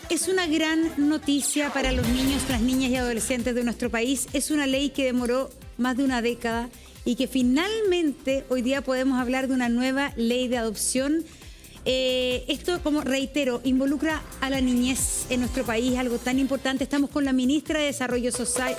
Es una gran noticia para los niños, las niñas y adolescentes de nuestro país. Es una ley que demoró más de una década y que finalmente hoy día podemos hablar de una nueva ley de adopción. Esto, como reitero, involucra a la niñez en nuestro país, algo tan importante. Estamos con la ministra de Desarrollo Social,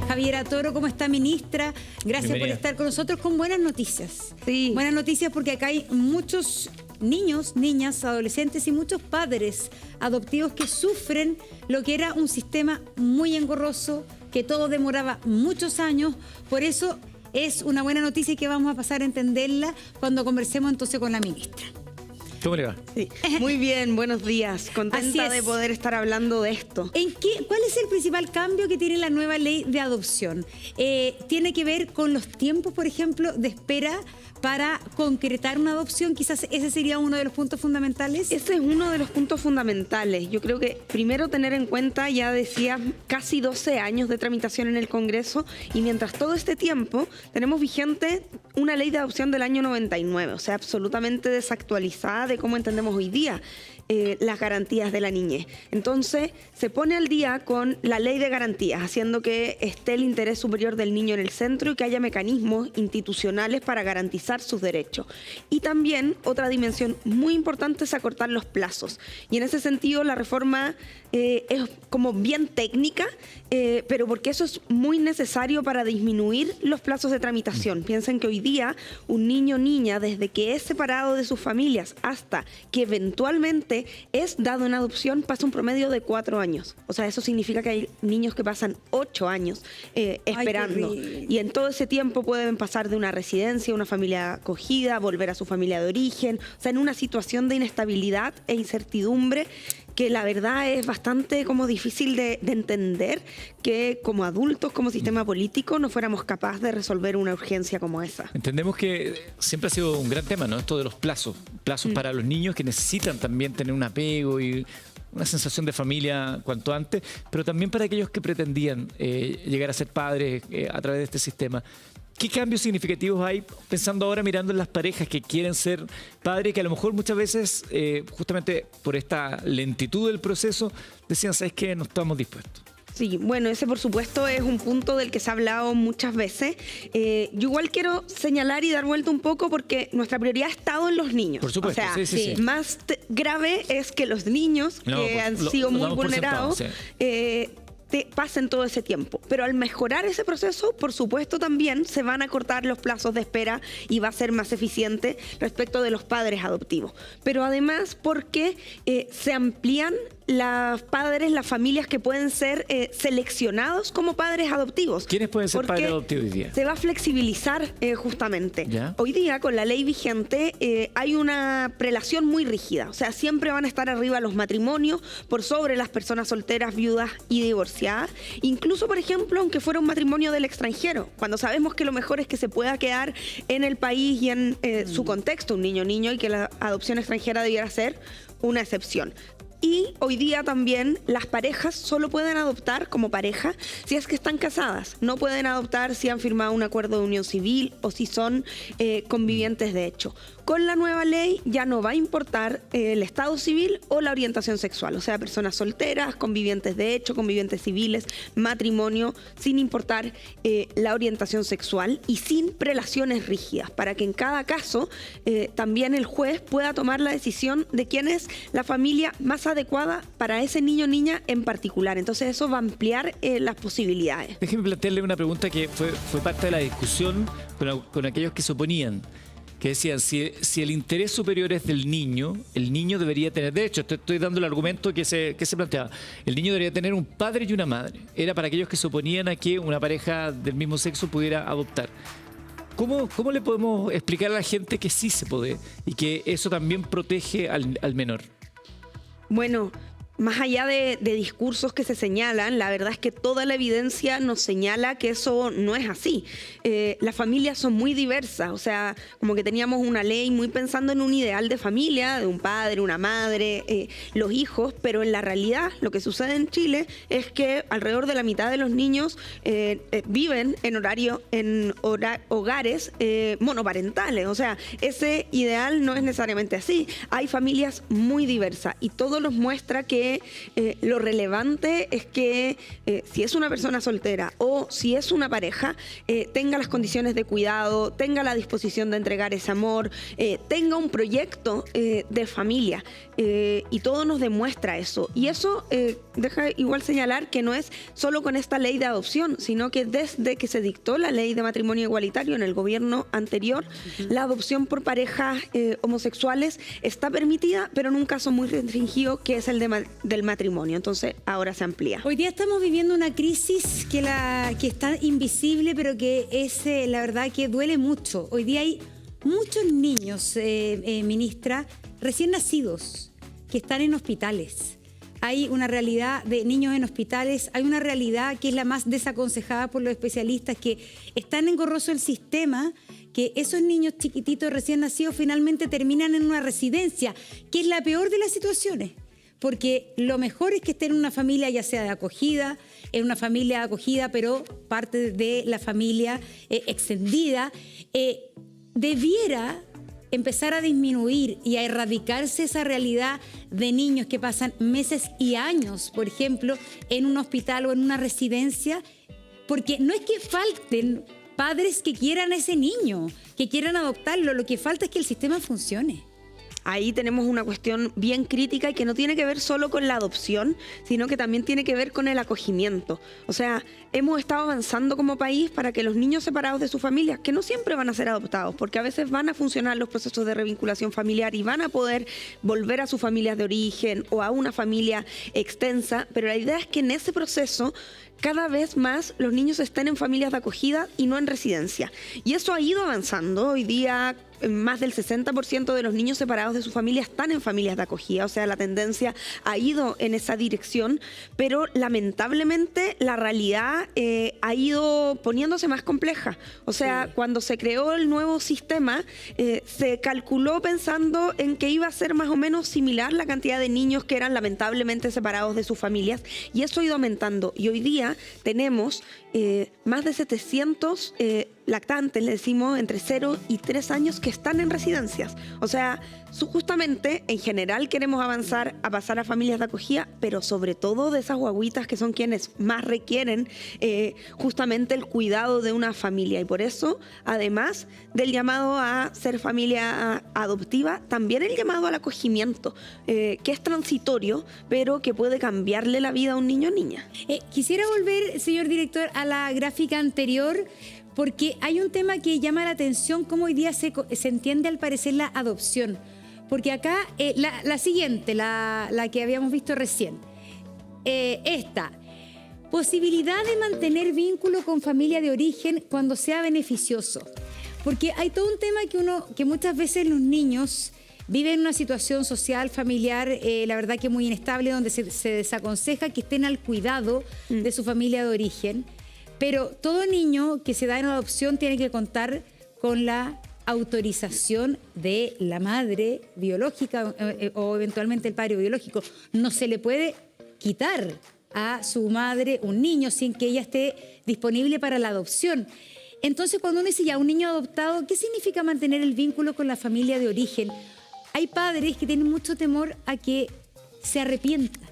Javiera Toro. ¿Cómo está, ministra? Gracias por estar con nosotros con buenas noticias. Sí. Buenas noticias porque acá hay muchos niños, niñas, adolescentes y muchos padres adoptivos que sufren lo que era un sistema muy engorroso, que todo demoraba muchos años. Por eso es una buena noticia y que vamos a pasar a entenderla cuando conversemos entonces con la ministra. ¿Cómo le va? Sí. Muy bien, buenos días. Contenta de poder estar hablando de esto. ¿Cuál es el principal cambio que tiene la nueva ley de adopción? ¿Tiene que ver con los tiempos, por ejemplo, de espera para concretar una adopción? Quizás ese sería uno de los puntos fundamentales. Ese es uno de los puntos fundamentales. Yo creo que primero tener en cuenta, ya decía, casi 12 años de tramitación en el Congreso, y mientras todo este tiempo tenemos vigente una ley de adopción del año 99, o sea, absolutamente desactualizada de cómo entendemos hoy día las garantías de la niñez. Entonces, se pone al día con la ley de garantías, haciendo que esté el interés superior del niño en el centro y que haya mecanismos institucionales para garantizar sus derechos. Y también, otra dimensión muy importante es acortar los plazos. Y en ese sentido, la reforma es como bien técnica, pero porque eso es muy necesario para disminuir los plazos de tramitación. Piensen que hoy día un niño o niña, desde que es separado de sus familias hasta que eventualmente es dado en adopción, pasa un promedio de 4 años. O sea, eso significa que hay niños que pasan 8 años esperando. Y en todo ese tiempo pueden pasar de una residencia, una familia acogida, volver a su familia de origen. O sea, en una situación de inestabilidad e incertidumbre que la verdad es bastante como difícil de entender, que como adultos, como sistema político, no fuéramos capaces de resolver una urgencia como esa. Entendemos que siempre ha sido un gran tema, ¿no? Esto de los plazos para los niños que necesitan también tener un apego y una sensación de familia cuanto antes, pero también para aquellos que pretendían llegar a ser padres a través de este sistema. ¿Qué cambios significativos hay, pensando ahora, mirando en las parejas que quieren ser padres, que a lo mejor muchas veces, justamente por esta lentitud del proceso, decían, ¿sabes qué? No estamos dispuestos? Sí, bueno, ese por supuesto es un punto del que se ha hablado muchas veces. Yo igual quiero señalar y dar vuelta un poco porque nuestra prioridad ha estado en los niños. Por supuesto, o sea, sí. Más grave es que los niños que han sido muy vulnerados pasen todo ese tiempo. Pero al mejorar ese proceso, por supuesto también se van a cortar los plazos de espera y va a ser más eficiente respecto de los padres adoptivos. Pero además porque se amplían los padres, las familias que pueden ser seleccionados como padres adoptivos. ¿Quiénes pueden ser padres adoptivos hoy día? Se va a flexibilizar justamente. ¿Ya? Hoy día, con la ley vigente, hay una prelación muy rígida. O sea, siempre van a estar arriba los matrimonios por sobre las personas solteras, viudas y divorciadas. Incluso, por ejemplo, aunque fuera un matrimonio del extranjero, cuando sabemos que lo mejor es que se pueda quedar en el país y en su contexto, un niño y que la adopción extranjera debiera ser una excepción. Y hoy día también las parejas solo pueden adoptar como pareja si es que están casadas. No pueden adoptar si han firmado un acuerdo de unión civil o si son convivientes de hecho. Con la nueva ley ya no va a importar el estado civil o la orientación sexual. O sea, personas solteras, convivientes de hecho, convivientes civiles, matrimonio, sin importar la orientación sexual y sin prelaciones rígidas, para que en cada caso también el juez pueda tomar la decisión de quién es la familia más adecuada para ese niño o niña en particular. Entonces eso va a ampliar las posibilidades. Déjeme plantearle una pregunta que fue parte de la discusión con aquellos que se oponían, que decían, si el interés superior es del niño, el niño debería tener, de hecho, estoy dando el argumento que se planteaba, el niño debería tener un padre y una madre. Era para aquellos que se oponían a que una pareja del mismo sexo pudiera adoptar. ¿Cómo le podemos explicar a la gente que sí se puede y que eso también protege al menor? Bueno, más allá de discursos que se señalan, la verdad es que toda la evidencia nos señala que eso no es así. Las familias son muy diversas, o sea, como que teníamos una ley muy pensando en un ideal de familia, de un padre, una madre, los hijos, pero en la realidad lo que sucede en Chile es que alrededor de la mitad de los niños viven en hogares monoparentales, o sea, ese ideal no es necesariamente así. Hay familias muy diversas y todo nos muestra que que lo relevante es que si es una persona soltera o si es una pareja, tenga las condiciones de cuidado, tenga la disposición de entregar ese amor, tenga un proyecto de familia, y todo nos demuestra eso. Y eso deja igual señalar que no es solo con esta ley de adopción, sino que desde que se dictó la ley de matrimonio igualitario en el gobierno anterior, la adopción por parejas homosexuales está permitida, pero en un caso muy restringido, que es el del matrimonio. Entonces ahora se amplía. Hoy día estamos viviendo una crisis que está invisible, pero que es la verdad que duele mucho. Hoy día hay muchos niños, ministra, recién nacidos, que están en hospitales. Hay una realidad de niños en hospitales, hay una realidad que es la más desaconsejada por los especialistas, que están engorroso el sistema, que esos niños chiquititos recién nacidos finalmente terminan en una residencia, que es la peor de las situaciones. Porque lo mejor es que estén en una familia, ya sea de acogida, en una familia de acogida, pero parte de la familia extendida, debiera empezar a disminuir y a erradicarse esa realidad de niños que pasan meses y años, por ejemplo, en un hospital o en una residencia, porque no es que falten padres que quieran a ese niño, que quieran adoptarlo, lo que falta es que el sistema funcione. Ahí tenemos una cuestión bien crítica y que no tiene que ver solo con la adopción, sino que también tiene que ver con el acogimiento. O sea, hemos estado avanzando como país para que los niños separados de sus familias, que no siempre van a ser adoptados, porque a veces van a funcionar los procesos de revinculación familiar y van a poder volver a sus familias de origen o a una familia extensa, pero la idea es que en ese proceso cada vez más los niños estén en familias de acogida y no en residencia. Y eso ha ido avanzando. Hoy día más del 60% de los niños separados de su familia están en familias de acogida, o sea, la tendencia ha ido en esa dirección, pero lamentablemente la realidad ha ido poniéndose más compleja. O sea, cuando se creó el nuevo sistema, se calculó pensando en que iba a ser más o menos similar la cantidad de niños que eran lamentablemente separados de sus familias, y eso ha ido aumentando. Y hoy día tenemos más de 700 lactantes, le decimos, entre 0 y 3 años que están en residencias. O sea, justamente, en general queremos avanzar a pasar a familias de acogida, pero sobre todo de esas guaguitas que son quienes más requieren justamente el cuidado de una familia. Y por eso, además del llamado a ser familia adoptiva, también el llamado al acogimiento, que es transitorio, pero que puede cambiarle la vida a un niño o niña. Quisiera volver, señor director, a la gráfica anterior, porque hay un tema que llama la atención, cómo hoy día se entiende al parecer la adopción. Porque acá, la siguiente, la que habíamos visto recién, esta, posibilidad de mantener vínculo con familia de origen cuando sea beneficioso. Porque hay todo un tema que muchas veces los niños viven una situación social, familiar, la verdad que muy inestable, donde se desaconseja que estén al cuidado de su familia de origen. Pero todo niño que se da en adopción tiene que contar con la autorización de la madre biológica o eventualmente el padre biológico. No se le puede quitar a su madre un niño sin que ella esté disponible para la adopción. Entonces, cuando uno dice ya un niño adoptado, ¿qué significa mantener el vínculo con la familia de origen? Hay padres que tienen mucho temor a que se arrepientan.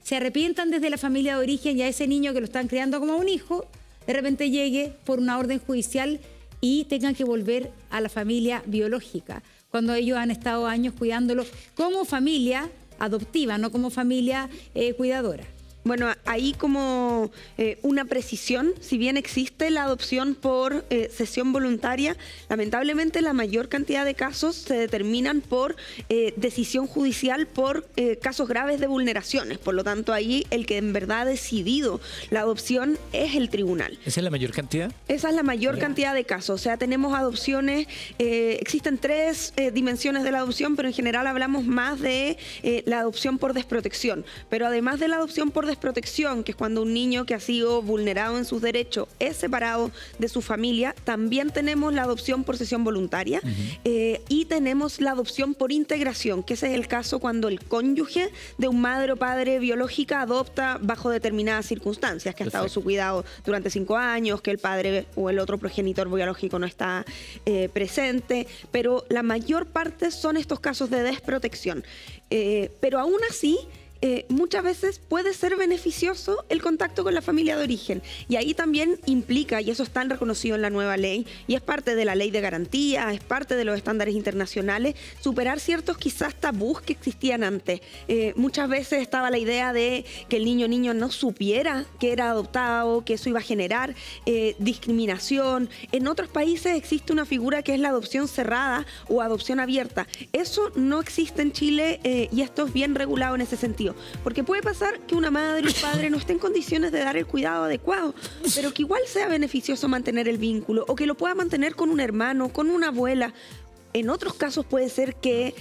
Se arrepientan desde la familia de origen y a ese niño que lo están criando como un hijo, de repente llegue por una orden judicial y tengan que volver a la familia biológica, cuando ellos han estado años cuidándolo como familia adoptiva, no como familia cuidadora. Bueno, ahí como una precisión, si bien existe la adopción por cesión voluntaria, lamentablemente la mayor cantidad de casos se determinan por decisión judicial por casos graves de vulneraciones. Por lo tanto, ahí el que en verdad ha decidido la adopción es el tribunal. ¿Esa es la mayor cantidad? Esa es la mayor cantidad de casos. O sea, tenemos adopciones, existen 3 dimensiones de la adopción, pero en general hablamos más de la adopción por desprotección. Pero además de la adopción por desprotección, que es cuando un niño que ha sido vulnerado en sus derechos es separado de su familia, también tenemos la adopción por cesión voluntaria y tenemos la adopción por integración, que ese es el caso cuando el cónyuge de un madre o padre biológica adopta bajo determinadas circunstancias, que ha estado a su cuidado durante 5 años, que el padre o el otro progenitor biológico no está presente, pero la mayor parte son estos casos de desprotección. Pero aún así, muchas veces puede ser beneficioso el contacto con la familia de origen. Y ahí también implica, y eso está reconocido en la nueva ley, y es parte de la ley de garantía, es parte de los estándares internacionales, superar ciertos quizás tabús que existían antes. Muchas veces estaba la idea de que el niño o niña no supiera que era adoptado, que eso iba a generar discriminación. En otros países existe una figura que es la adopción cerrada o adopción abierta. Eso no existe en Chile y esto es bien regulado en ese sentido. Porque puede pasar que una madre o un padre no esté en condiciones de dar el cuidado adecuado, pero que igual sea beneficioso mantener el vínculo o que lo pueda mantener con un hermano, con una abuela. En otros casos puede ser que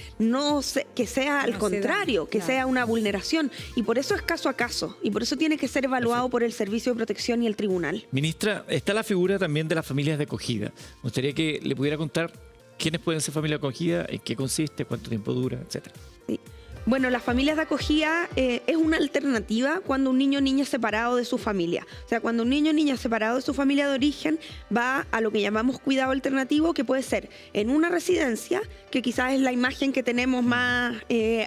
que sea al contrario, que sea una vulneración. Y por eso es caso a caso. Y por eso tiene que ser evaluado por el Servicio de Protección y el Tribunal. Ministra, está la figura también de las familias de acogida. Me gustaría que le pudiera contar quiénes pueden ser familia de acogida, en qué consiste, cuánto tiempo dura, etcétera. Sí. Bueno, las familias de acogida es una alternativa cuando un niño o niña es separado de su familia. O sea, cuando un niño o niña es separado de su familia de origen, va a lo que llamamos cuidado alternativo, que puede ser en una residencia, que quizás es la imagen que tenemos más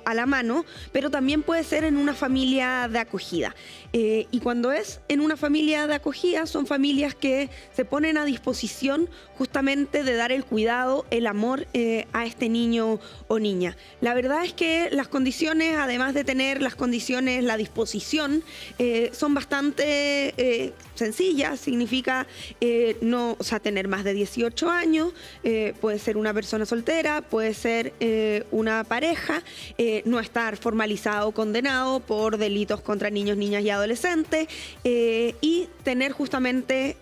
a la mano, pero también puede ser en una familia de acogida. Y cuando es en una familia de acogida, son familias que se ponen a disposición justamente de dar el cuidado, el amor a este niño o niña. La verdad es que las condiciones, además de tener las condiciones, la disposición, son bastante sencillas. Significa tener más de 18 años, puede ser una persona soltera, puede ser una pareja, no estar formalizado o condenado por delitos contra niños, niñas y adolescentes, y tener justamente,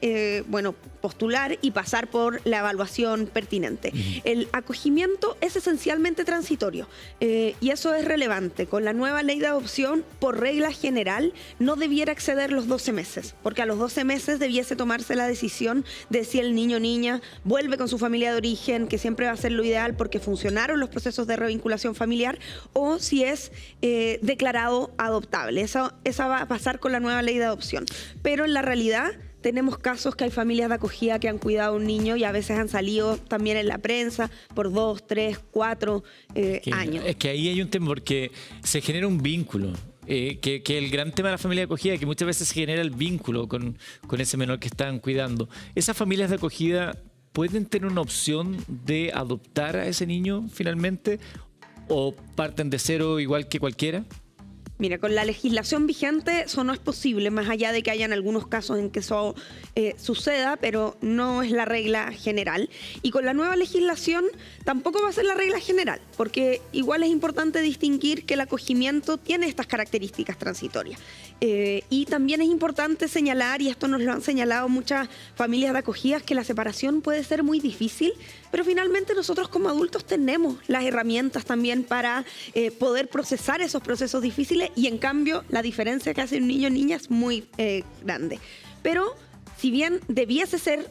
postular y pasar por la evaluación pertinente. El acogimiento es esencialmente transitorio y eso es relevante. Con la nueva ley de adopción, por regla general, no debiera exceder los 12 meses, porque a los 12 meses debiese tomarse la decisión de si el niño o niña vuelve con su familia de origen, que siempre va a ser lo ideal porque funcionaron los procesos de revinculación familiar, o si es declarado adoptable. Esa va a pasar con la nueva ley de adopción. Pero en la realidad tenemos casos que hay familias de acogida que han cuidado a un niño y a veces han salido también en la prensa por 2, 3, 4 años. Es que ahí hay un tema porque se genera un vínculo. Que el gran tema de la familia de acogida, que muchas veces se genera el vínculo con ese menor que están cuidando. ¿Esas familias de acogida pueden tener una opción de adoptar a ese niño finalmente o parten de cero igual que cualquiera? Mira, con la legislación vigente eso no es posible, más allá de que hayan algunos casos en que eso suceda, pero no es la regla general. Y con la nueva legislación tampoco va a ser la regla general, porque igual es importante distinguir que el acogimiento tiene estas características transitorias. Y también es importante señalar, y esto nos lo han señalado muchas familias de acogidas, que la separación puede ser muy difícil, pero finalmente nosotros como adultos tenemos las herramientas también para poder procesar esos procesos difíciles. Y en cambio, la diferencia que hace un niño o niña es muy grande. Pero si bien debiese ser,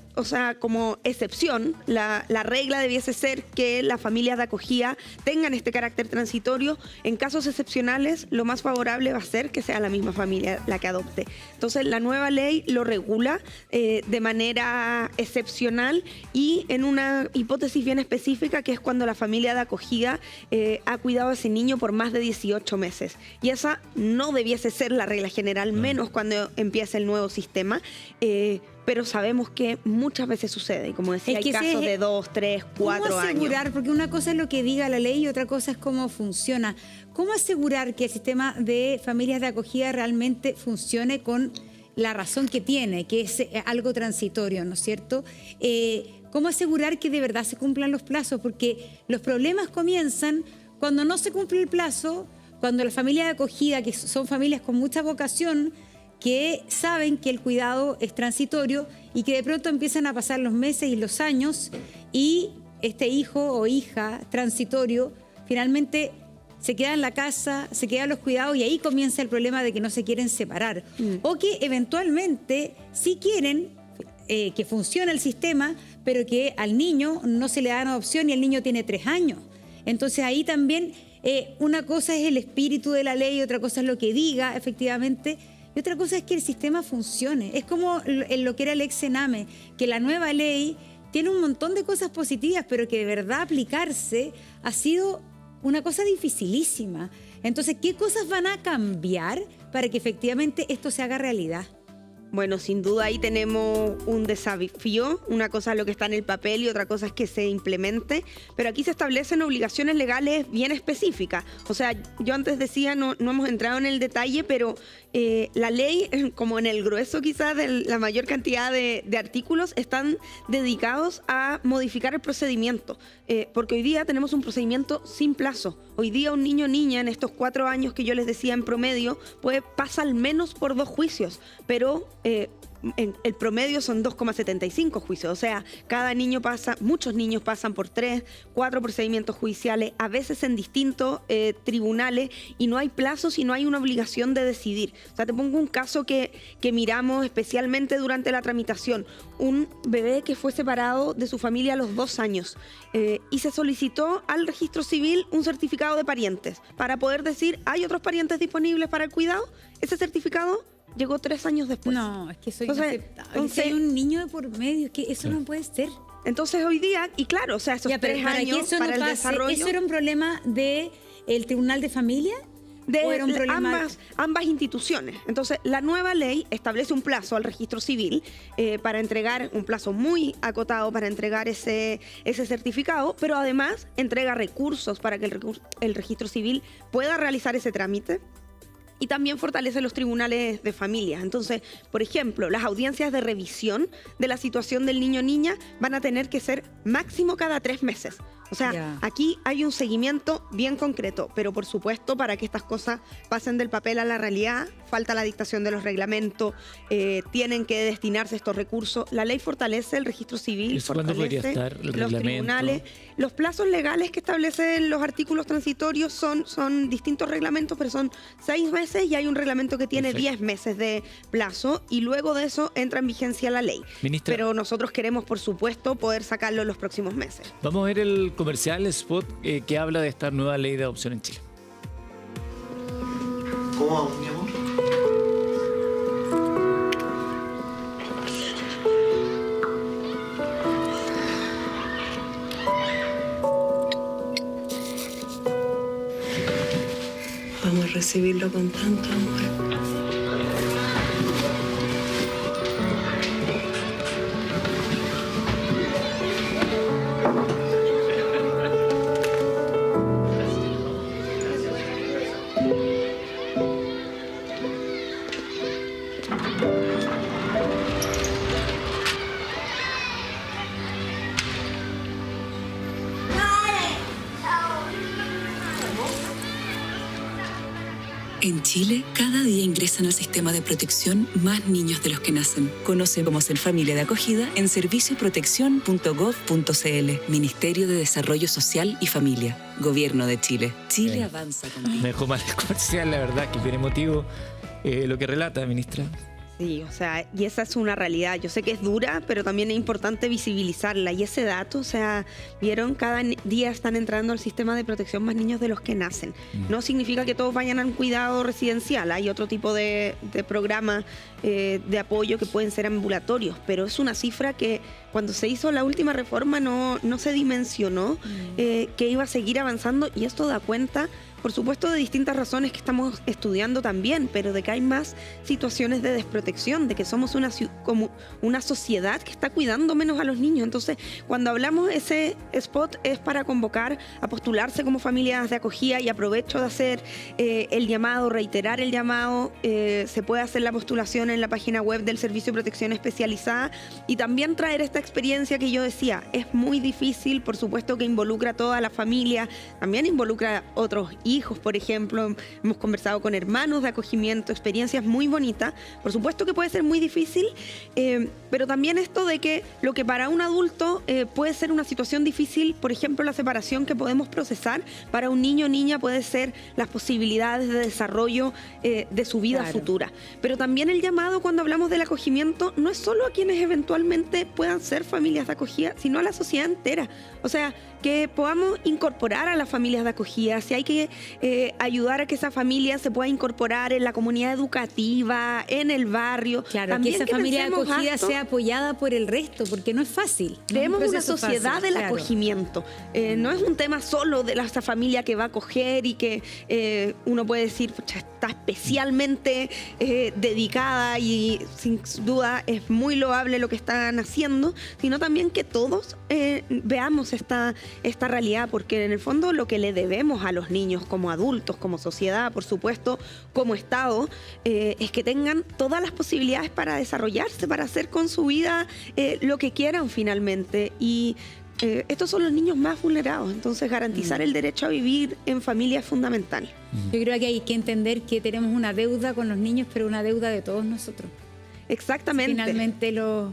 como excepción, la regla debiese ser que las familias de acogida tengan este carácter transitorio, en casos excepcionales lo más favorable va a ser que sea la misma familia la que adopte. Entonces la nueva ley lo regula de manera excepcional y en una hipótesis bien específica, que es cuando la familia de acogida ha cuidado a ese niño por más de 18 meses. Y esa no debiese ser la regla general, menos cuando empiece el nuevo sistema. Pero sabemos que muchas veces sucede. Y como decía, hay casos de 2, 3, 4 ¿cómo asegurar? años. Porque una cosa es lo que diga la ley y otra cosa es cómo funciona. ¿Cómo asegurar que el sistema de familias de acogida realmente funcione con la razón que tiene, que es algo transitorio, ¿no es cierto? ¿Cómo asegurar que de verdad se cumplan los plazos? Porque los problemas comienzan cuando no se cumple el plazo, cuando las familias de acogida, que son familias con mucha vocación, que saben que el cuidado es transitorio y que de pronto empiezan a pasar los meses y los años y este hijo o hija transitorio finalmente se queda en la casa, se quedan los cuidados y ahí comienza el problema de que no se quieren separar. O que eventualmente sí quieren que funcione el sistema, pero que al niño no se le dan adopción y el niño tiene 3 años. Entonces ahí también una cosa es el espíritu de la ley, otra cosa es lo que diga efectivamente, y otra cosa es que el sistema funcione. Es como lo que era el ex Sename, que la nueva ley tiene un montón de cosas positivas, pero que de verdad aplicarse ha sido una cosa dificilísima. Entonces, ¿qué cosas van a cambiar para que efectivamente esto se haga realidad? Bueno, sin duda ahí tenemos un desafío. Una cosa es lo que está en el papel y otra cosa es que se implemente. Pero aquí se establecen obligaciones legales bien específicas. O sea, yo antes decía, no hemos entrado en el detalle, pero la ley, como en el grueso quizás de la mayor cantidad de artículos, están dedicados a modificar el procedimiento. Porque hoy día tenemos un procedimiento sin plazo. Hoy día un niño o niña en estos 4 años que yo les decía en promedio, pasa al menos por 2 juicios, pero el promedio son 2,75 juicios. O sea, muchos niños pasan por 3, 4 procedimientos judiciales, a veces en distintos tribunales, y no hay plazos y no hay una obligación de decidir. O sea, te pongo un caso que miramos especialmente durante la tramitación. Un bebé que fue separado de su familia a los 2 años y se solicitó al registro civil un certificado de parientes para poder decir, ¿hay otros parientes disponibles para el cuidado? Ese certificado llegó 3 años después. No, es que eso es inaceptable. Entonces, hay un niño de por medio, es que eso no puede ser. Entonces hoy día, y claro, o sea, esos 3 años para el desarrollo. ¿Eso era un problema del Tribunal de Familia? De ambas instituciones. Entonces, la nueva ley establece un plazo al registro civil para entregar, un plazo muy acotado para entregar ese certificado, pero además entrega recursos para que el registro civil pueda realizar ese trámite. Y también fortalece los tribunales de familia. Entonces, por ejemplo, las audiencias de revisión de la situación del niño o niña van a tener que ser máximo cada 3 meses. O sea, aquí hay un seguimiento bien concreto, pero por supuesto, para que estas cosas pasen del papel a la realidad, falta la dictación de los reglamentos, tienen que destinarse estos recursos. La ley fortalece el registro civil, fortalece los tribunales. Los plazos legales que establecen los artículos transitorios son distintos reglamentos, pero son 6 meses y hay un reglamento que tiene 10 meses de plazo y luego de eso entra en vigencia la ley. Ministra, pero nosotros queremos, por supuesto, poder sacarlo en los próximos meses. Vamos a ver el comercial spot que habla de esta nueva ley de adopción en Chile. ¿Cómo vamos, mi amor? Vamos a recibirlo con tanto amor. En Chile, cada día ingresan al sistema de protección más niños de los que nacen. Conoce cómo ser familia de acogida en servicioprotección.gov.cl. Ministerio de Desarrollo Social y Familia. Gobierno de Chile. Chile avanza contigo. Me dejó mal el comercial, la verdad, que bien emotivo lo que relata, ministra. Sí, o sea, y esa es una realidad. Yo sé que es dura, pero también es importante visibilizarla. Y ese dato, o sea, vieron, cada día están entrando al sistema de protección más niños de los que nacen. No significa que todos vayan a un cuidado residencial. Hay otro tipo de programas de apoyo que pueden ser ambulatorios, pero es una cifra que cuando se hizo la última reforma no se dimensionó que iba a seguir avanzando, y esto da cuenta, por supuesto, de distintas razones que estamos estudiando también, pero de que hay más situaciones de desprotección, de que somos como una sociedad que está cuidando menos a los niños. Entonces, cuando hablamos de ese spot es para convocar a postularse como familias de acogida, y aprovecho de hacer el llamado, reiterar el llamado. Se puede hacer la postulación en la página web del Servicio de Protección Especializada, y también traer esta experiencia que yo decía, es muy difícil, por supuesto que involucra a toda la familia, también involucra a otros hijos, por ejemplo, hemos conversado con hermanos de acogimiento, experiencias muy bonitas. Por supuesto que puede ser muy difícil, pero también esto de que lo que para un adulto puede ser una situación difícil, por ejemplo, la separación que podemos procesar, para un niño o niña puede ser las posibilidades de desarrollo de su vida futura. Pero también el llamado, cuando hablamos del acogimiento, no es solo a quienes eventualmente puedan ser familias de acogida, sino a la sociedad entera. O sea, que podamos incorporar a las familias de acogida. Si hay que ayudar a que esa familia se pueda incorporar en la comunidad educativa, en el barrio. Claro, También que esa familia pensemos acogida harto, sea apoyada por el resto, porque no es fácil. creemos no es un una proceso sociedad fácil, del claro. acogimiento. No es un tema solo de esa familia que va a acoger y que uno puede decir, pucha, está especialmente dedicada y sin duda es muy loable lo que están haciendo, sino también que todos veamos esta realidad, porque en el fondo lo que le debemos a los niños como adultos, como sociedad, por supuesto, como Estado, es que tengan todas las posibilidades para desarrollarse, para hacer con su vida lo que quieran finalmente. Y estos son los niños más vulnerados, entonces garantizar el derecho a vivir en familia es fundamental. Yo creo que hay que entender que tenemos una deuda con los niños, pero una deuda de todos nosotros. Exactamente. Finalmente, yo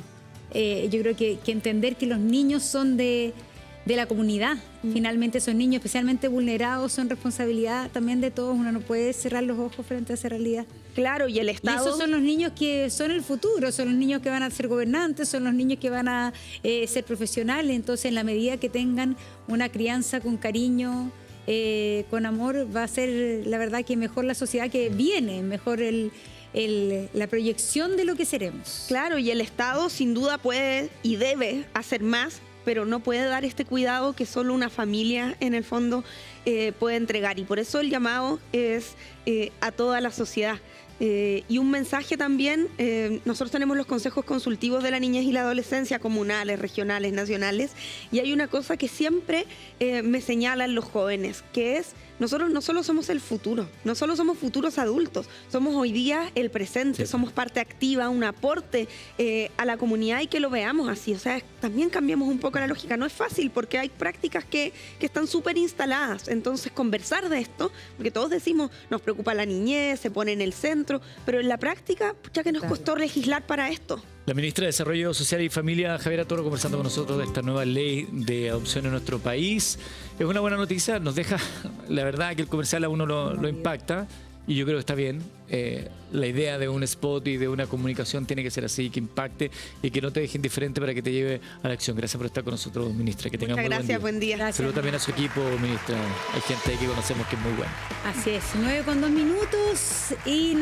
creo que entender que los niños son de la comunidad. Finalmente, esos niños especialmente vulnerados son responsabilidad también de todos. Uno no puede cerrar los ojos frente a esa realidad. Claro, y el Y Estado... esos son los niños que son el futuro, son los niños que van a ser gobernantes, son los niños que van a ser profesionales. Entonces, en la medida que tengan una crianza con cariño, con amor, va a ser, la verdad, que mejor la sociedad que viene, mejor la proyección de lo que seremos. Claro, y el Estado sin duda puede y debe hacer más, pero no puede dar este cuidado que solo una familia en el fondo puede entregar. Y por eso el llamado es a toda la sociedad. Y un mensaje también, nosotros tenemos los consejos consultivos de la niñez y la adolescencia, comunales, regionales, nacionales, y hay una cosa que siempre me señalan los jóvenes, que es: nosotros no solo somos el futuro, no solo somos futuros adultos, somos hoy día el presente, somos parte activa, un aporte a la comunidad, y que lo veamos así. O sea, también cambiemos un poco la lógica. No es fácil porque hay prácticas que están súper instaladas. Entonces, conversar de esto, porque todos decimos, nos preocupa la niñez, se pone en el centro, pero en la práctica, ya que nos costó legislar para esto. La ministra de Desarrollo Social y Familia, Javiera Toro, conversando con nosotros de esta nueva ley de adopción en nuestro país. Es una buena noticia, nos deja, la verdad, que el comercial a uno lo impacta, y yo creo que está bien. La idea de un spot y de una comunicación tiene que ser así, que impacte y que no te deje indiferente para que te lleve a la acción. Gracias por estar con nosotros, ministra. Que tenga Muchas muy gracias, buen día. buen día. Saludos también a su equipo, ministra. Hay gente ahí que conocemos que es muy buena. Así es, 9:02 y